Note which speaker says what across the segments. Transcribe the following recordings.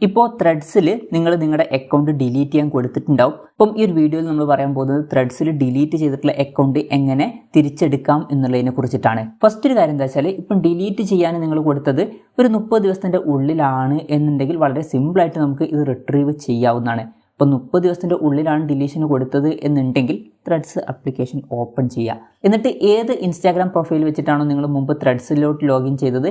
Speaker 1: ഇപ്പോൾ ത്രെഡ്സിൽ നിങ്ങൾ നിങ്ങളുടെ അക്കൗണ്ട് ഡിലീറ്റ് ചെയ്യാൻ കൊടുത്തിട്ടുണ്ടാവും. അപ്പം ഈ ഒരു വീഡിയോയിൽ നമ്മൾ പറയാൻ പോകുന്നത് ത്രെഡ്സിൽ ഡിലീറ്റ് ചെയ്തിട്ടുള്ള അക്കൗണ്ട് എങ്ങനെ തിരിച്ചെടുക്കാം എന്നുള്ളതിനെ കുറിച്ചിട്ടാണ്. ഫസ്റ്റ് ഒരു കാര്യം എന്താ വെച്ചാൽ, ഇപ്പം ഡിലീറ്റ് ചെയ്യാൻ നിങ്ങൾ കൊടുത്തത് ഒരു 30 ദിവസത്തിൻ്റെ ഉള്ളിലാണ് എന്നുണ്ടെങ്കിൽ വളരെ സിമ്പിളായിട്ട് നമുക്ക് ഇത് റിട്രീവ് ചെയ്യാവുന്നതാണ്. ഇപ്പോൾ 30 ദിവസത്തിൻ്റെ ഉള്ളിലാണ് ഡിലീഷന് കൊടുത്തത് എന്നുണ്ടെങ്കിൽ ത്രെഡ്സ് ആപ്ലിക്കേഷൻ ഓപ്പൺ ചെയ്യുക. എന്നിട്ട് ഏത് ഇൻസ്റ്റാഗ്രാം പ്രൊഫൈൽ വെച്ചിട്ടാണോ നിങ്ങൾ മുമ്പ് ത്രെഡ്സിലോട്ട് ലോഗിൻ ചെയ്തത്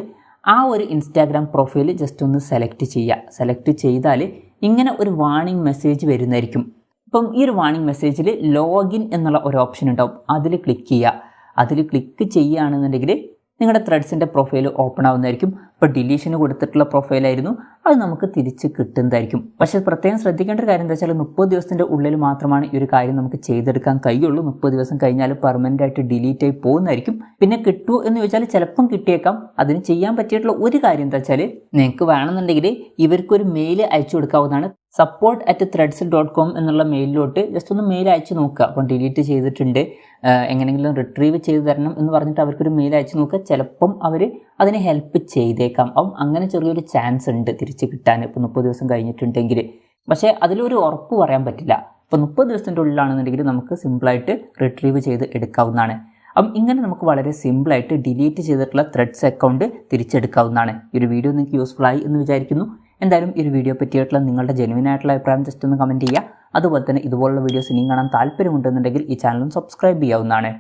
Speaker 1: ആ ഒരു ഇൻസ്റ്റാഗ്രാം പ്രൊഫൈൽ ജസ്റ്റ് ഒന്ന് സെലക്ട് ചെയ്യുക. സെലക്ട് ചെയ്താൽ ഇങ്ങനെ ഒരു വാർണിംഗ് മെസ്സേജ് വരുന്നതായിരിക്കും. ഇപ്പം ഈ ഒരു വാർണിംഗ് മെസ്സേജിൽ ലോഗിൻ എന്നുള്ള ഒരു ഓപ്ഷൻ ഉണ്ടാവും, അതിൽ ക്ലിക്ക് ചെയ്യുക. അതിൽ ക്ലിക്ക് ചെയ്യുകയാണെന്നുണ്ടെങ്കിൽ നിങ്ങളുടെ ത്രെഡ്സിൻ്റെ പ്രൊഫൈൽ ഓപ്പൺ ആവുന്നതായിരിക്കും. ഇപ്പോൾ ഡിലീഷന് കൊടുത്തിട്ടുള്ള പ്രൊഫൈലായിരുന്നു, അത് നമുക്ക് തിരിച്ച് കിട്ടുന്നതായിരിക്കും. പക്ഷേ പ്രത്യേകം ശ്രദ്ധിക്കേണ്ട ഒരു കാര്യം എന്താ വെച്ചാൽ 30 ദിവസത്തിൻ്റെ ഉള്ളിൽ മാത്രമാണ് ഈ ഒരു കാര്യം നമുക്ക് ചെയ്തെടുക്കാൻ കഴിയുള്ളൂ. 30 ദിവസം കഴിഞ്ഞാൽ പെർമനൻ്റ് ആയിട്ട് ഡിലീറ്റ് ആയി പോകുന്നതായിരിക്കും. പിന്നെ കിട്ടുമോ എന്ന് ചോദിച്ചാൽ ചിലപ്പം കിട്ടിയേക്കാം. അതിന് ചെയ്യാൻ പറ്റിയിട്ടുള്ള ഒരു കാര്യം എന്താ വെച്ചാൽ, നിങ്ങൾക്ക് വേണമെന്നുണ്ടെങ്കിൽ ഇവർക്കൊരു മെയിൽ അയച്ചു കൊടുക്കാവുന്നതാണ്. support@threads.com എന്നുള്ള മെയിലിലോട്ട് ജസ്റ്റ് ഒന്ന് മെയിൽ അയച്ചു നോക്കുക. അപ്പം ഡിലീറ്റ് ചെയ്തിട്ടുണ്ട്, എങ്ങനെയെങ്കിലും റിട്രീവ് ചെയ്ത് തരണം എന്ന് പറഞ്ഞിട്ട് അവർക്കൊരു മെയിൽ അയച്ചു നോക്കുക. ചിലപ്പം അവർ അതിനെ ഹെൽപ്പ് ചെയ്തേക്കാം. അപ്പം അങ്ങനെ ചെറിയൊരു ചാൻസ് ഉണ്ട് തിരിച്ച് കിട്ടാൻ, ഇപ്പോൾ 30 ദിവസം കഴിഞ്ഞിട്ടുണ്ടെങ്കിൽ. പക്ഷേ അതിലൊരു ഉറപ്പ് പറയാൻ പറ്റില്ല. ഇപ്പോൾ 30 ദിവസത്തിൻ്റെ ഉള്ളിലാണെന്നുണ്ടെങ്കിൽ നമുക്ക് സിമ്പിളായിട്ട് റിട്രീവ് ചെയ്ത് എടുക്കാവുന്നതാണ്. അപ്പം ഇങ്ങനെ നമുക്ക് വളരെ സിമ്പിളായിട്ട് ഡിലീറ്റ് ചെയ്തിട്ടുള്ള ത്രെഡ്സ് അക്കൗണ്ട് തിരിച്ചെടുക്കാവുന്നതാണ്. ഈ ഒരു വീഡിയോ നിങ്ങൾക്ക് യൂസ്ഫുൾ ആയി എന്ന് വിചാരിക്കുന്നു. എന്തായാലും ഈ ഒരു വീഡിയോ പറ്റിയിട്ടുള്ള നിങ്ങളുടെ ജെനുവിൻ ആയിട്ടുള്ള അഭിപ്രായം ജസ്റ്റ് ഒന്ന് കമൻറ്റ് ചെയ്യുക. അതുപോലെ തന്നെ ഇതുപോലുള്ള വീഡിയോസ് ഇനിയും കാണാൻ താല്പര്യമുണ്ടെന്നുണ്ടെങ്കിൽ ഈ ചാനലും സബ്സ്ക്രൈബ് ചെയ്യാവുന്നതാണ്.